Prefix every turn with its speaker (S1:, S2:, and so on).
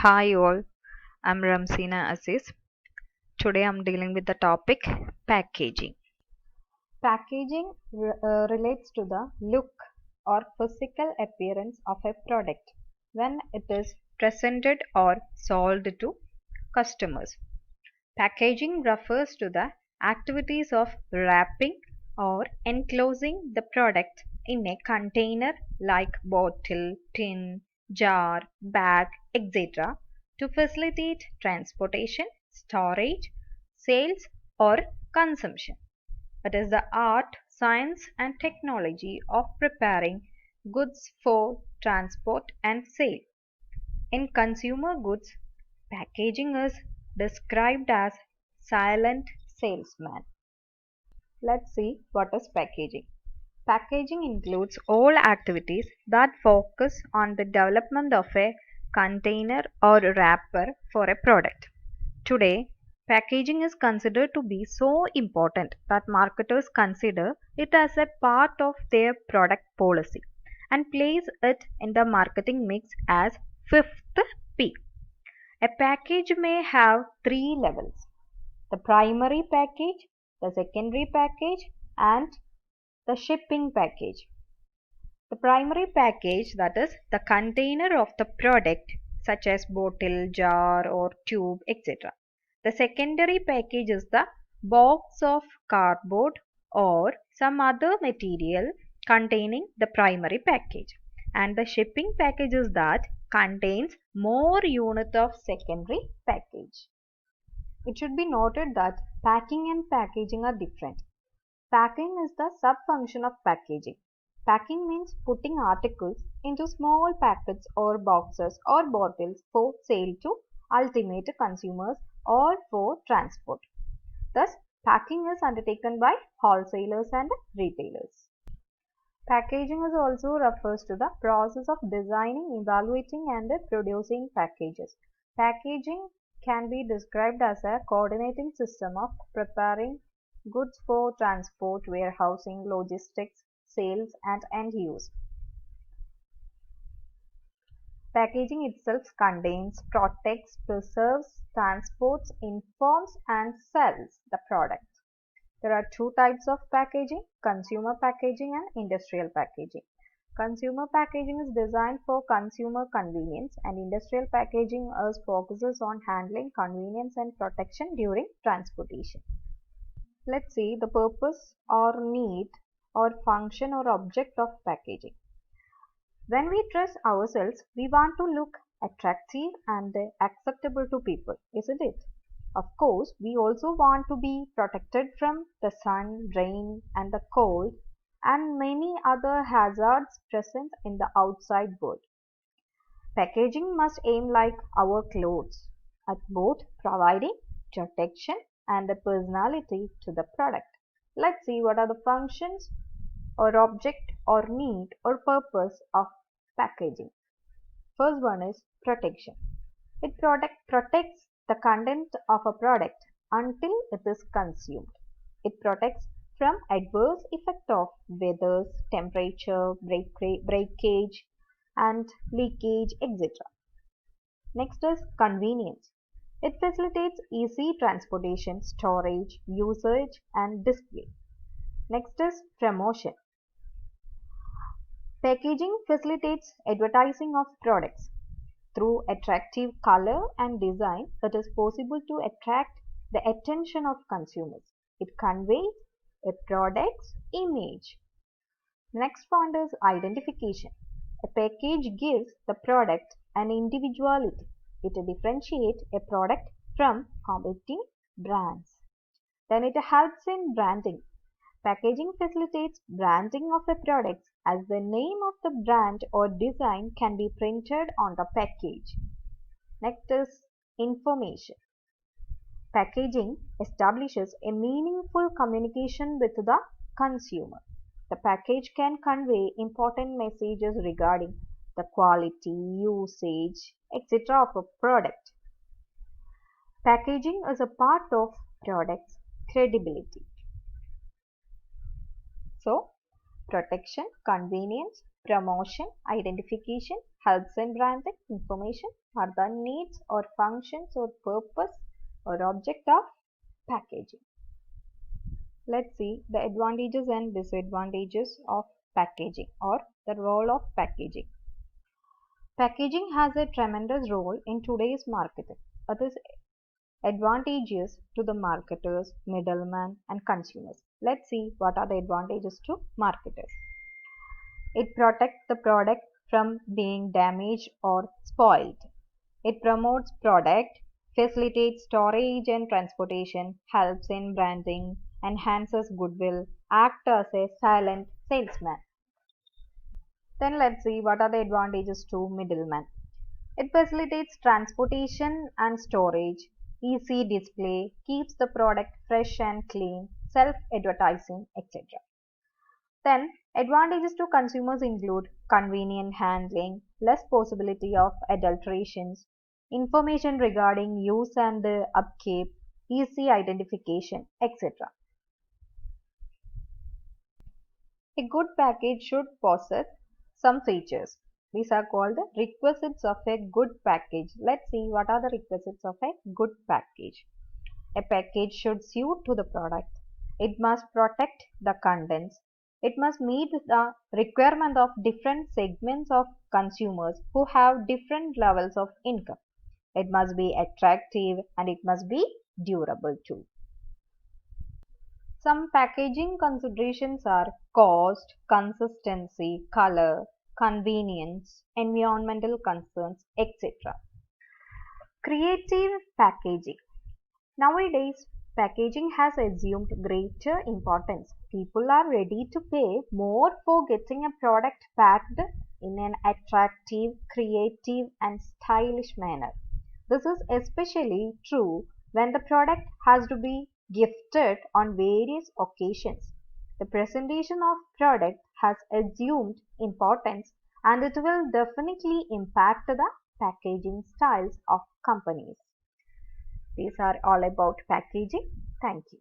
S1: Hi all, I'm Ramsina Aziz. Today I'm dealing with the topic packaging. Packaging relates to the look or physical appearance of a product when it is presented or sold to customers. Packaging refers to the activities of wrapping or enclosing the product in a container like bottle, tin, jar, bag, etc. to facilitate transportation, storage, sales, or consumption. It is the art, science, and technology of preparing goods for transport and sale. In consumer goods, packaging is described as silent salesman. Let's see what is packaging. Packaging includes all activities that focus on the development of a container or wrapper for a product. Today, packaging is considered to be so important that marketers consider it as a part of their product policy and place it in the marketing mix as fifth P. A package may have three levels: the primary package, the secondary package, and the shipping package. The primary package, that is, the container of the product, such as bottle, jar, or tube, etc. The secondary package is the box of cardboard or some other material containing the primary package. And the shipping package is that contains more unit of secondary package. It should be noted that packing and packaging are different. Packing is the sub-function of packaging. Packing means putting articles into small packets or boxes or bottles for sale to ultimate consumers or for transport. Thus, packing is undertaken by wholesalers and retailers. Packaging is also refers to the process of designing, evaluating, and producing packages. Packaging can be described as a coordinating system of preparing goods for transport, warehousing, logistics, sales, and end use. Packaging itself contains, protects, preserves, transports, informs, and sells the product. There are two types of packaging: consumer packaging and industrial packaging. Consumer packaging is designed for consumer convenience, and industrial packaging focuses on handling, convenience, and protection during transportation. Let's see the purpose or need or function or object of packaging. When we dress ourselves, we want to look attractive and acceptable to people, isn't it? Of course, we also want to be protected from the sun, rain, and the cold, and many other hazards present in the outside world. Packaging must aim like our clothes, at both providing protection and a personality to the product. Let's see what are the functions or object or need or purpose of packaging. First one is protection. It protects the content of a product until it is consumed. It protects from adverse effect of weather, temperature, breakage, and leakage, etc. Next is convenience. It facilitates easy transportation, storage, usage, and display. Next is promotion. Packaging facilitates advertising of products. Through attractive color and design, it is possible to attract the attention of consumers. It conveys a product's image. Next point is identification. A package gives the product an individuality. It differentiates a product from competing brands. Then it helps in branding. Packaging facilitates branding of a product as the name of the brand or design can be printed on the package. Next is information. Packaging establishes a meaningful communication with the consumer. The package can convey important messages regarding the quality, usage, etc. of a product. Packaging is a part of product's credibility. So, protection, convenience, promotion, identification, helps in branding. Information are the needs or functions or purpose or object of packaging. Let's see the advantages and disadvantages of packaging or the role of packaging. Packaging has a tremendous role in today's marketing. It is advantageous to the marketers, middlemen, and consumers. Let's see what are the advantages to marketers. It protects the product from being damaged or spoiled. It promotes product, facilitates storage and transportation, helps in branding, enhances goodwill, acts as a silent salesman. Then let's see what are the advantages to middlemen. It facilitates transportation and storage, easy display, keeps the product fresh and clean, self-advertising, etc. Then advantages to consumers include convenient handling, less possibility of adulterations, information regarding use and upkeep, easy identification, etc. A good package should possess some features. These are called the requisites of a good package. Let's see what are the requisites of a good package. A package should suit to the product. It must protect the contents. It must meet the requirement of different segments of consumers who have different levels of income. It must be attractive and it must be durable too. Some packaging considerations are cost, consistency, color, convenience, environmental concerns, etc. Creative packaging. Nowadays, packaging has assumed greater importance. People are ready to pay more for getting a product packed in an attractive, creative, and stylish manner. This is especially true when the product has to be gifted on various occasions. The presentation of product has assumed importance and it will definitely impact the packaging styles of companies. These are all about packaging. Thank you.